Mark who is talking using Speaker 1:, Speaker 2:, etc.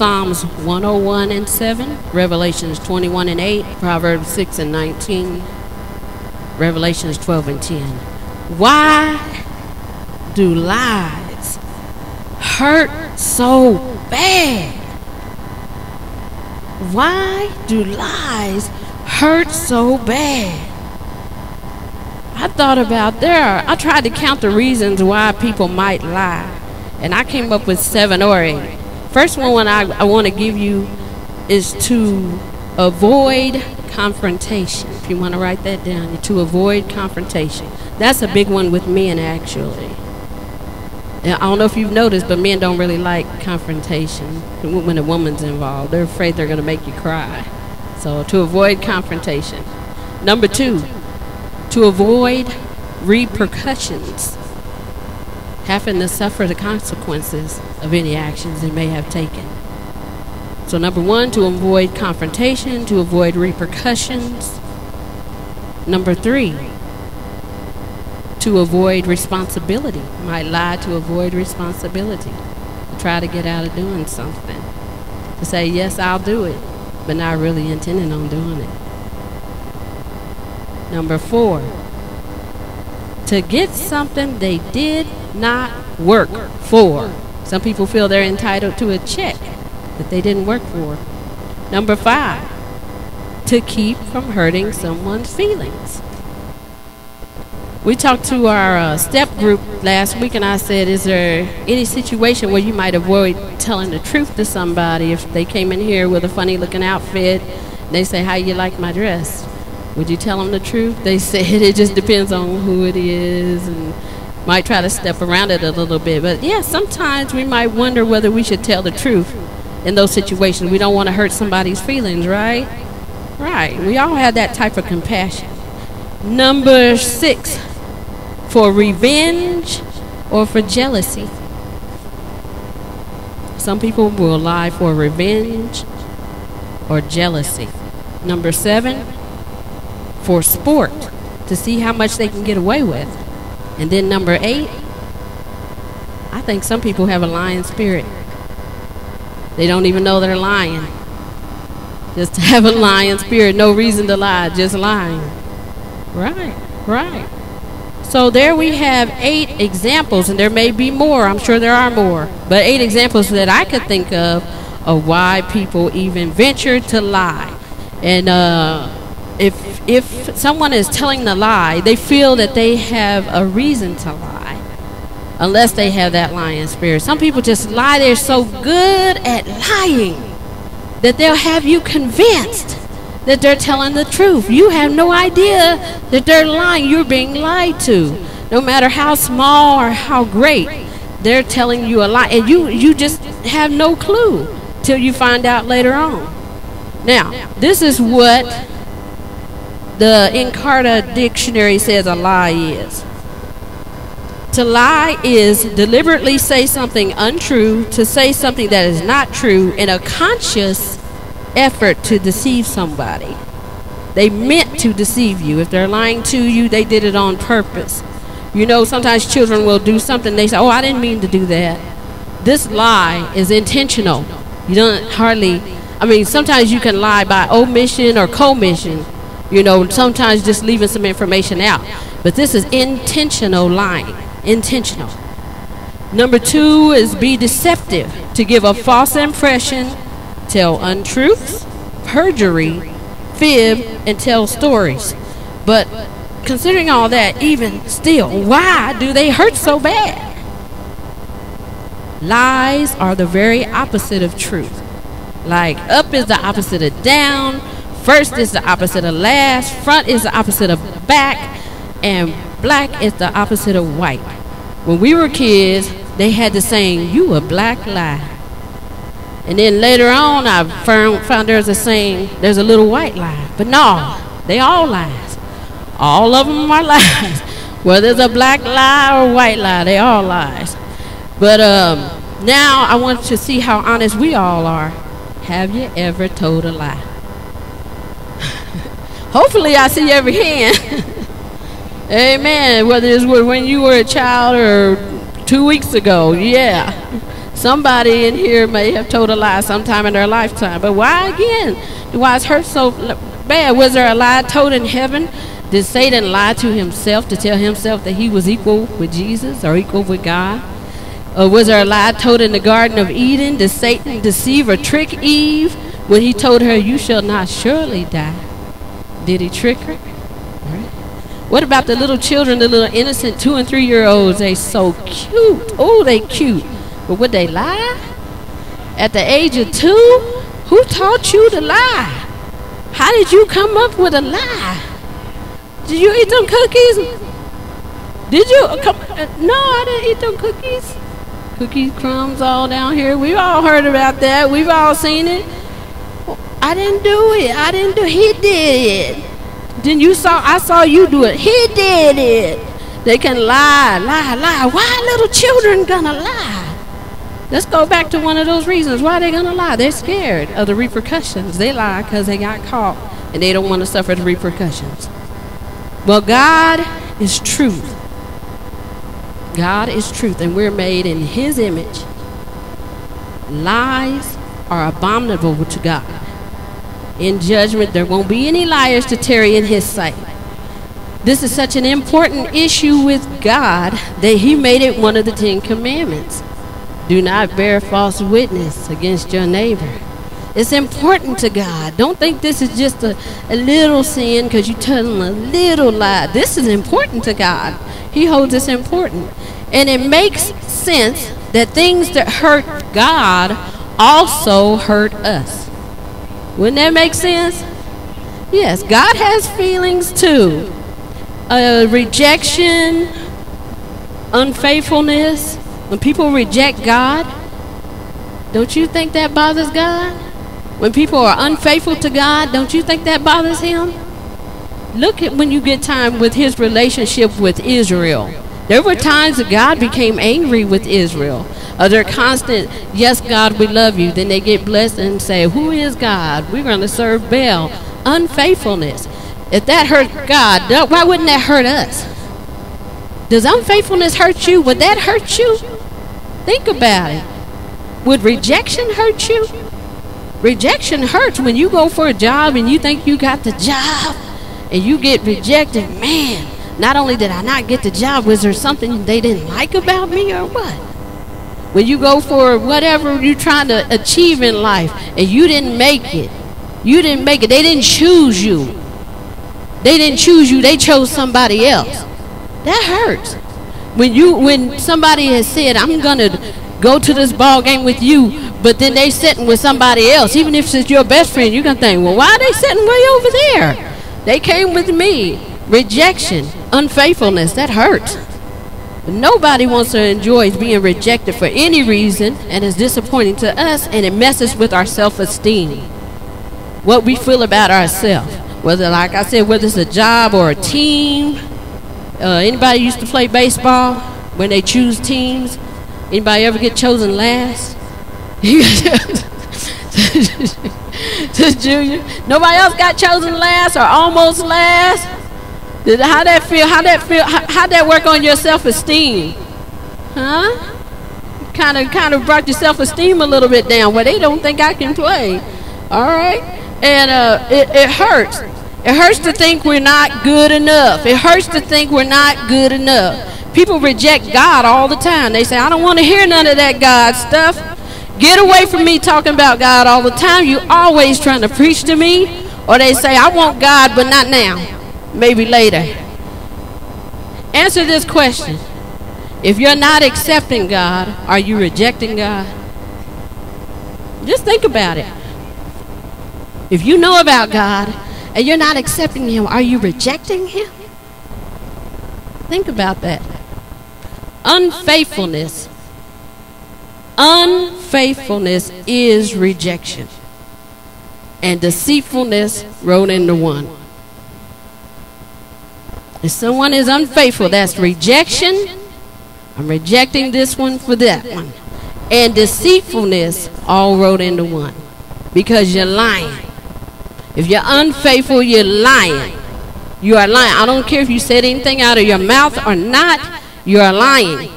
Speaker 1: Psalms 101 and 7, Revelations 21 and 8, Proverbs 6 and 19, Revelations 12 and 10. Why do lies hurt so bad? Why do lies hurt so bad? I thought about I tried to count the reasons why people might lie, and I came up with 7 or 8. First one I want to give you is to avoid confrontation. If you want to write that down, to avoid confrontation. That's a big one with men, actually. Now, I don't know if you've noticed, but men don't really like confrontation when a woman's involved. They're afraid they're going to make you cry. So to avoid confrontation. Number 2, to avoid repercussions, having to suffer the consequences of any actions they may have taken. So number 1, to avoid confrontation, to avoid repercussions. Number 3, to avoid responsibility. Might lie to avoid responsibility. Try to get out of doing something. To say, yes, I'll do it, but not really intending on doing it. Number 4, to get something they did not work for. Some people feel they're entitled to a check that they didn't work for. Number 5, to keep from hurting someone's feelings. We talked to our step group last week, and I said, is there any situation where you might avoid telling the truth to somebody if they came in here with a funny looking outfit and they say, how you like my dress? Would you tell them the truth? They said it just depends on who it is, and might try to step around it a little bit. But yeah, sometimes we might wonder whether we should tell the truth in those situations. We don't want to hurt somebody's feelings, right? Right. We all have that type of compassion. Number 6, for revenge or for jealousy. Some people will lie for revenge or jealousy. Number 7, for sport, to see how much they can get away with. And then number 8, I think some people have a lying spirit. They don't even know they're lying. Just to have a lying spirit, no reason to lie, just lying. Right, right. So there we have 8 examples, and there may be more. I'm sure there are more. But 8 examples that I could think of why people even venture to lie. And if someone is telling the lie, they feel that they have a reason to lie, unless they have that lying spirit. Some people just lie. They're so good at lying that they'll have you convinced that they're telling the truth. You have no idea that they're lying. You're being lied to. No matter how small or how great, they're telling you a lie, and you just have no clue till you find out later on. Now, this is what the Encarta dictionary says a lie is. To lie is deliberately say something untrue, to say something that is not true in a conscious effort to deceive somebody. They meant to deceive you. If they're lying to you, they did it on purpose. You know, sometimes children will do something, they say, oh, I didn't mean to do that. This lie is intentional. You don't hardly, sometimes you can lie by omission or commission. You know, sometimes just leaving some information out. But this is intentional lying. Intentional. Number 2 is be deceptive. To give a false impression, tell untruths, perjury, fib, and tell stories. But considering all that, even still, why do they hurt so bad? Lies are the very opposite of truth. Like up is the opposite of down, first is the opposite of last, front is the opposite of back, and black is the opposite of white. When we were kids, they had the saying, you a black lie. And then later on, I found there's a saying, there's a little white lie. But no, they all lies. All of them are lies. Whether it's a black lie or white lie, they all lies. But now I want to see how honest we all are. Have you ever told a lie? Hopefully I see every hand. Amen. Whether it's when you were a child or 2 weeks ago, yeah. Somebody in here may have told a lie sometime in their lifetime. But why again? Why is hurt so bad? Was there a lie told in heaven? Did Satan lie to himself to tell himself that he was equal with Jesus or equal with God? Or was there a lie told in the Garden of Eden? Did Satan deceive or trick Eve when he told her, you shall not surely die? Did he trick her? What about the little children, the little innocent 2- and 3-year-olds? They so cute. Oh, they cute. But would they lie? At the age of 2? Who taught you to lie? How did you come up with a lie? Did you eat them cookies? Did you? No, I didn't eat them cookies. Cookies, crumbs all down here. We've all heard about that. We've all seen it. I didn't do it. I didn't do it. He did it. Then I saw you do it. He did it. They can lie. Why little children gonna lie? Let's go back to one of those reasons. Why are they gonna lie? They're scared of the repercussions. They lie because they got caught and they don't want to suffer the repercussions. Well, God is truth. God is truth, and we're made in His image. Lies are abominable to God. In judgment, there won't be any liars to tarry in His sight. This is such an important issue with God that He made it one of the 10 Commandments. Do not bear false witness against your neighbor. It's important to God. Don't think this is just a little sin because you tell them a little lie. This is important to God. He holds this important. And it makes sense that things that hurt God also hurt us. Wouldn't that make sense? Yes, God has feelings too. Rejection, unfaithfulness. When people reject God, don't you think that bothers God? When people are unfaithful to God, don't you think that bothers Him? Look at when you get time with His relationship with Israel. There were times that God became angry with Israel. They're constant, yes, God, we love you. Then they get blessed and say, who is God? We're going to serve Baal. Unfaithfulness. If that hurt God, why wouldn't that hurt us? Does unfaithfulness hurt you? Would that hurt you? Think about it. Would rejection hurt you? Rejection hurts when you go for a job and you think you got the job and you get rejected. Man, not only did I not get the job, was there something they didn't like about me or what? When you go for whatever you're trying to achieve in life and you didn't make it. You didn't make it. They didn't choose you. They didn't choose you. They chose somebody else. That hurts. When somebody has said, I'm going to go to this ball game with you, but then they sitting with somebody else, even if it's your best friend, you're going to think, well, why are they sitting way over there? They came with me. Rejection, unfaithfulness, that hurts. But nobody wants to enjoy being rejected for any reason, and it's disappointing to us, and it messes with our self-esteem. What we feel about ourselves. Whether, like I said, whether it's a job or a team. Anybody used to play baseball when they choose teams? Anybody ever get chosen last? Junior, nobody else got chosen last or almost last. How that feel? How that work on your self-esteem? Huh? Kind of brought your self-esteem a little bit down. Well, they don't think I can play. All right, and it hurts. It hurts to think we're not good enough. It hurts to think we're not good enough. People reject God all the time. They say, I don't want to hear none of that God stuff. Get away from me talking about God all the time. You always trying to preach to me. Or they say, I want God, but not now. Maybe later. Answer this question. If you're not accepting God, are you rejecting God? Just think about it. If you know about God and you're not accepting Him, are you rejecting Him? Think about that. Unfaithfulness. Unfaithfulness is rejection. And deceitfulness rolled into one. If someone is unfaithful, that's rejection. I'm rejecting this one for that one. And deceitfulness all rolled into one. Because you're lying. If you're unfaithful, you're lying. You are lying. I don't care if you said anything out of your mouth or not. You are lying.